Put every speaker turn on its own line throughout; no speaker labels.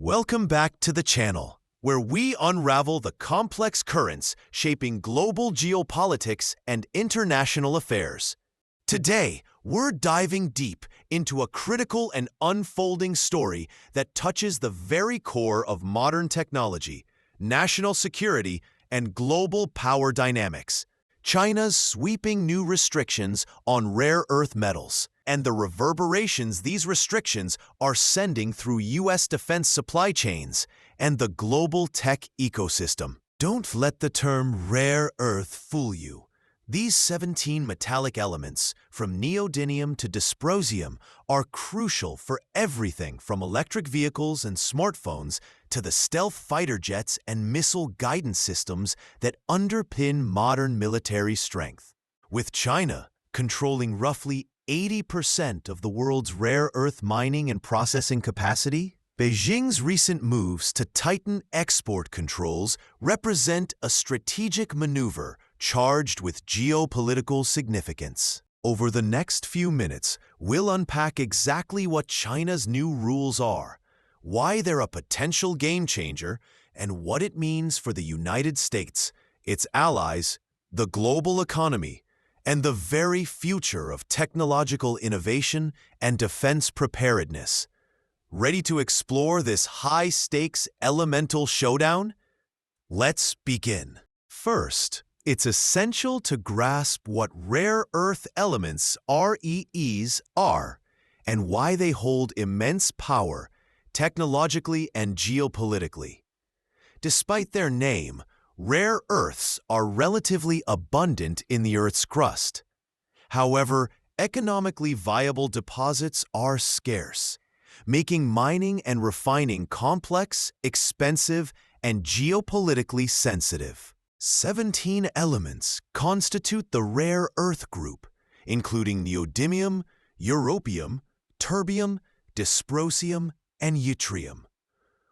Welcome back to the channel, where we unravel the complex currents shaping global geopolitics and international affairs. Today, we're diving deep into a critical and unfolding story that touches the very core of modern technology, national security, and global power dynamics. China's sweeping new restrictions on rare earth metals, and the reverberations these restrictions are sending through U.S. defense supply chains and the global tech ecosystem. Don't let the term rare earth fool you. These 17 metallic elements, from neodymium to dysprosium, are crucial for everything from electric vehicles and smartphones to the stealth fighter jets and missile guidance systems that underpin modern military strength. With China controlling roughly 80% of the world's rare earth mining and processing capacity, Beijing's recent moves to tighten export controls represent a strategic maneuver charged with geopolitical significance. Over the next few minutes, we'll unpack exactly what China's new rules are, why they're a potential game changer, and what it means for the United States, its allies, the global economy, and the very future of technological innovation and defense preparedness. Ready to explore this high-stakes elemental showdown? Let's begin. First, it's essential to grasp what rare earth elements (REEs) are and why they hold immense power technologically and geopolitically. Despite their name, rare earths are relatively abundant in the Earth's crust. However, economically viable deposits are scarce, making mining and refining complex, expensive, and geopolitically sensitive. 17 elements constitute the rare earth group, including neodymium, europium, terbium, dysprosium, and yttrium.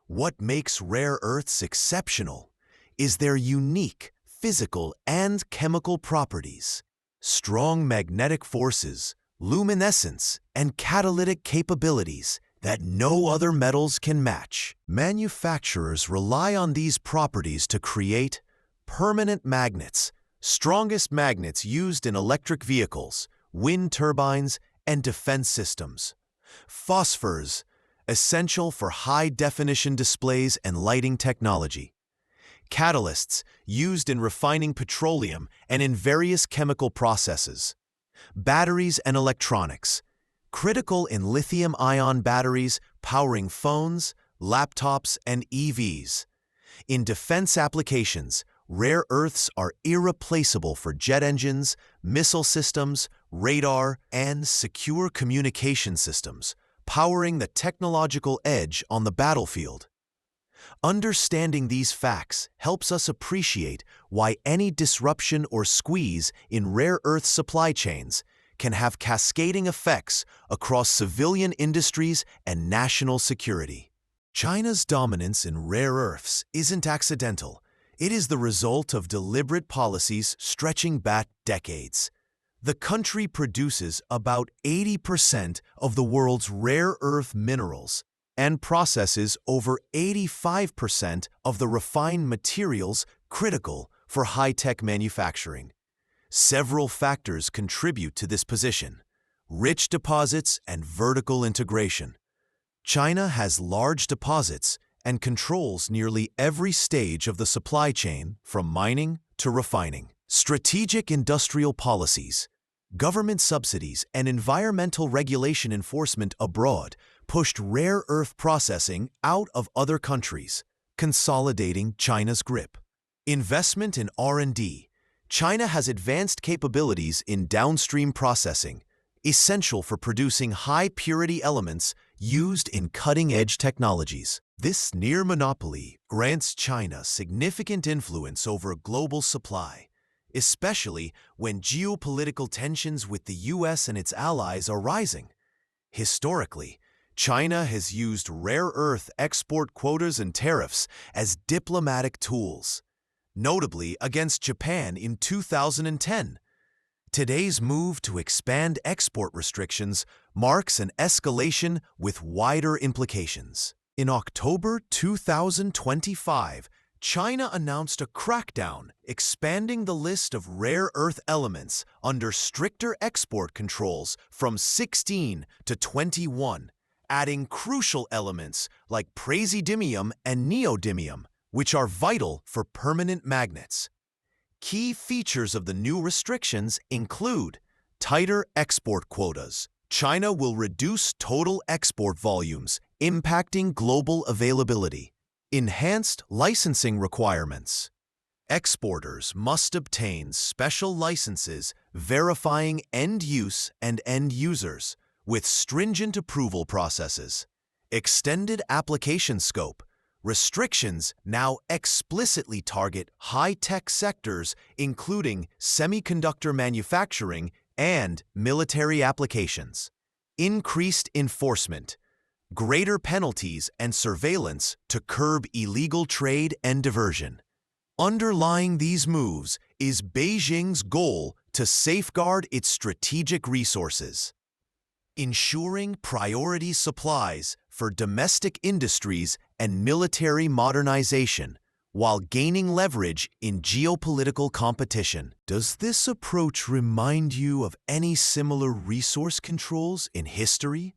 What makes rare earths exceptional is their unique physical and chemical properties. Strong magnetic forces, luminescence, and catalytic capabilities that no other metals can match. Manufacturers rely on these properties to create permanent magnets, strongest magnets used in electric vehicles, wind turbines, and defense systems. Phosphors, essential for high-definition displays and lighting technology. Catalysts, used in refining petroleum and in various chemical processes. Batteries and electronics, critical in lithium-ion batteries powering phones, laptops, and EVs. In defense applications, rare earths are irreplaceable for jet engines, missile systems, radar, and secure communication systems, powering the technological edge on the battlefield. Understanding these facts helps us appreciate why any disruption or squeeze in rare earth supply chains can have cascading effects across civilian industries and national security. China's dominance in rare earths isn't accidental. It is the result of deliberate policies stretching back decades. The country produces about 80% of the world's rare earth minerals and processes over 85% of the refined materials critical for high-tech manufacturing. Several factors contribute to this position: rich deposits and vertical integration. China has large deposits and controls nearly every stage of the supply chain, from mining to refining. Strategic industrial policies, government subsidies, and environmental regulation enforcement abroad pushed rare earth processing out of other countries, consolidating China's grip. Investment in R&D. China has advanced capabilities in downstream processing, essential for producing high-purity elements used in cutting-edge technologies. This near monopoly grants China significant influence over global supply, especially when geopolitical tensions with the U.S. and its allies are rising. Historically, China has used rare earth export quotas and tariffs as diplomatic tools, notably against Japan in 2010. Today's move to expand export restrictions marks an escalation with wider implications. In October 2025, China announced a crackdown expanding the list of rare earth elements under stricter export controls from 16 to 21, adding crucial elements like praseodymium and neodymium, which are vital for permanent magnets. Key features of the new restrictions include tighter export quotas. China will reduce total export volumes, impacting global availability. Enhanced licensing requirements. Exporters must obtain special licenses verifying end use and end users, with stringent approval processes. Extended application scope. Restrictions now explicitly target high-tech sectors, including semiconductor manufacturing and military applications. Increased enforcement. Greater penalties and surveillance to curb illegal trade and diversion. Underlying these moves is Beijing's goal to safeguard its strategic resources, ensuring priority supplies for domestic industries and military modernization, while gaining leverage in geopolitical competition. Does this approach remind you of any similar resource controls in history,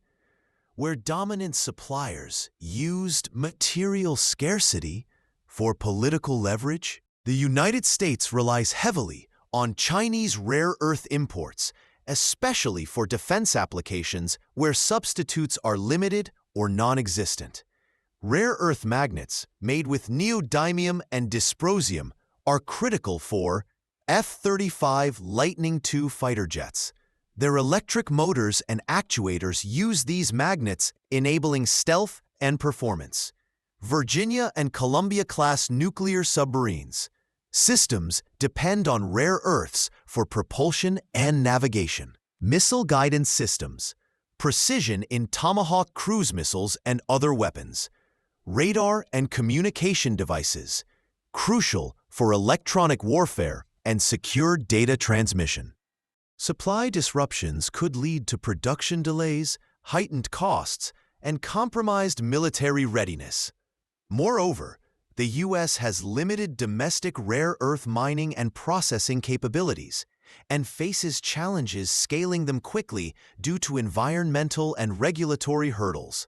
where dominant suppliers used material scarcity for political leverage? The United States relies heavily on Chinese rare earth imports, especially for defense applications where substitutes are limited or non-existent. Rare earth magnets made with neodymium and dysprosium are critical for F-35 Lightning II fighter jets. Their electric motors and actuators use these magnets, enabling stealth and performance. Virginia and Columbia-class nuclear submarines. Systems depend on rare earths for propulsion and navigation. Missile guidance systems. Precision in Tomahawk cruise missiles and other weapons. Radar and communication devices. Crucial for electronic warfare and secure data transmission. Supply disruptions could lead to production delays, heightened costs, and compromised military readiness. Moreover, the U.S. has limited domestic rare earth mining and processing capabilities and faces challenges scaling them quickly due to environmental and regulatory hurdles.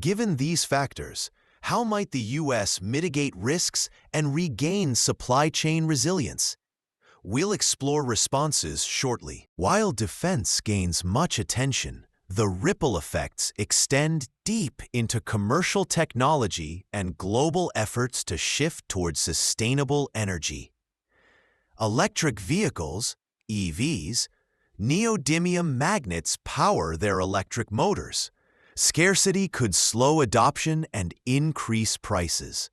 Given these factors, how might the U.S. mitigate risks and regain supply chain resilience? We'll explore responses shortly. While defense gains much attention, the ripple effects extend deep into commercial technology and global efforts to shift towards sustainable energy. Electric vehicles, EVs, neodymium magnets power their electric motors. Scarcity could slow adoption and increase prices.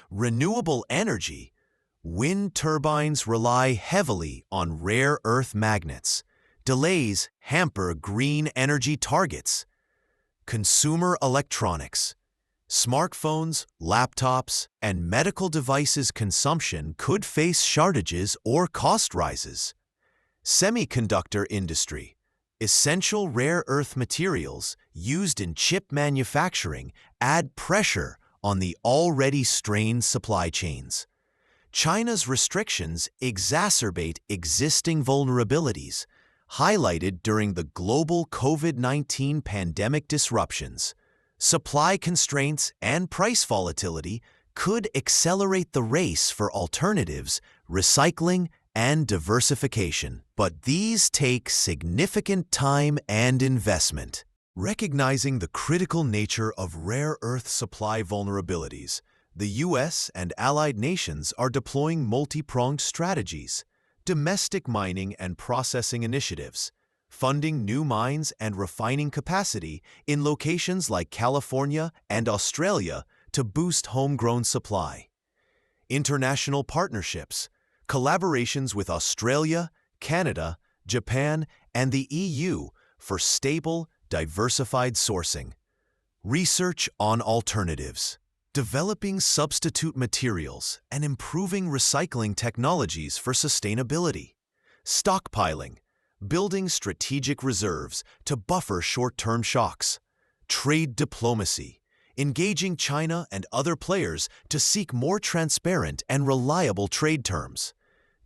Renewable energy. Wind turbines rely heavily on rare earth magnets. Delays hamper green energy targets. Consumer electronics. Smartphones, laptops, and medical devices consumption could face shortages or cost rises. Semiconductor industry. Essential rare earth materials used in chip manufacturing add pressure on the already strained supply chains. China's restrictions exacerbate existing vulnerabilities, highlighted during the global COVID-19 pandemic disruptions. Supply constraints and price volatility could accelerate the race for alternatives, recycling, and diversification. But these take significant time and investment. Recognizing the critical nature of rare earth supply vulnerabilities, the U.S. and allied nations are deploying multi-pronged strategies, domestic mining and processing initiatives, funding new mines and refining capacity in locations like California and Australia to boost homegrown supply. International partnerships, collaborations with Australia, Canada, Japan, and the EU for stable, diversified sourcing. Research on alternatives. Developing substitute materials and improving recycling technologies for sustainability. Stockpiling, building strategic reserves to buffer short-term shocks. Trade diplomacy, engaging China and other players to seek more transparent and reliable trade terms.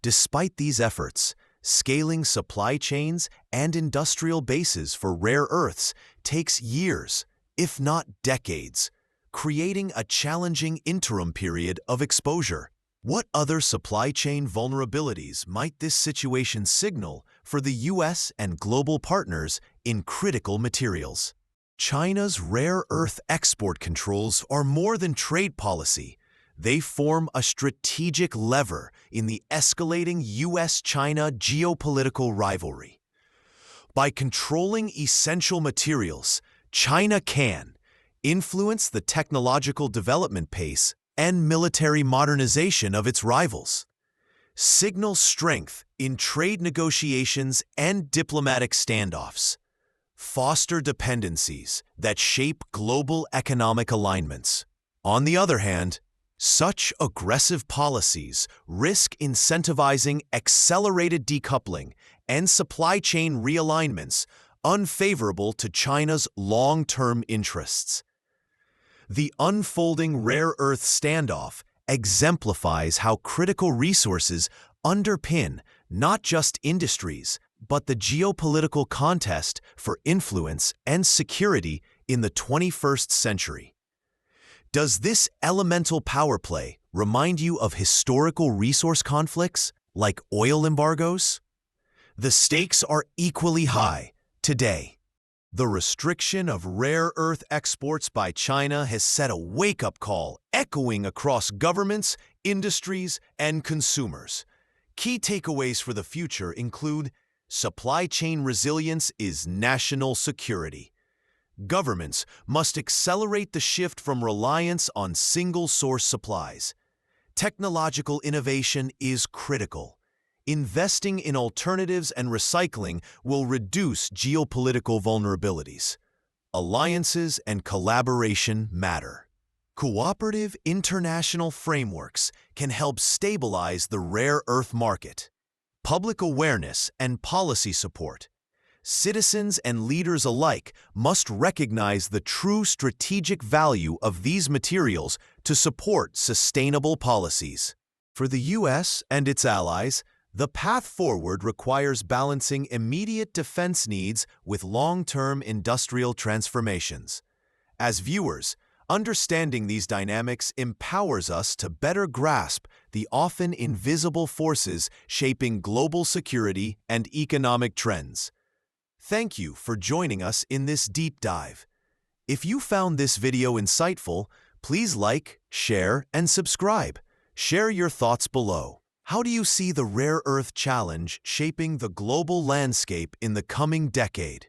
Despite these efforts, scaling supply chains and industrial bases for rare earths takes years, if not decades, creating a challenging interim period of exposure. What other supply chain vulnerabilities might this situation signal for the U.S. and global partners in critical materials? China's rare earth export controls are more than trade policy. They form a strategic lever in the escalating U.S.-China geopolitical rivalry. By controlling essential materials, China can influence the technological development pace and military modernization of its rivals, signal strength in trade negotiations and diplomatic standoffs, foster dependencies that shape global economic alignments. On the other hand, such aggressive policies risk incentivizing accelerated decoupling and supply chain realignments unfavorable to China's long-term interests. The unfolding rare earth standoff exemplifies how critical resources underpin not just industries, but the geopolitical contest for influence and security in the 21st century. Does this elemental power play remind you of historical resource conflicts like oil embargoes? The stakes are equally high today. The restriction of rare earth exports by China has set a wake-up call echoing across governments, industries, and consumers. Key takeaways for the future include supply chain resilience is national security. Governments must accelerate the shift from reliance on single-source supplies. Technological innovation is critical. Investing in alternatives and recycling will reduce geopolitical vulnerabilities. Alliances and collaboration matter. Cooperative international frameworks can help stabilize the rare earth market. Public awareness and policy support. Citizens and leaders alike must recognize the true strategic value of these materials to support sustainable policies. For the U.S. and its allies, the path forward requires balancing immediate defense needs with long-term industrial transformations. As viewers, understanding these dynamics empowers us to better grasp the often invisible forces shaping global security and economic trends. Thank you for joining us in this deep dive. If you found this video insightful, please like, share, and subscribe. Share your thoughts below. How do you see the rare earth challenge shaping the global landscape in the coming decade?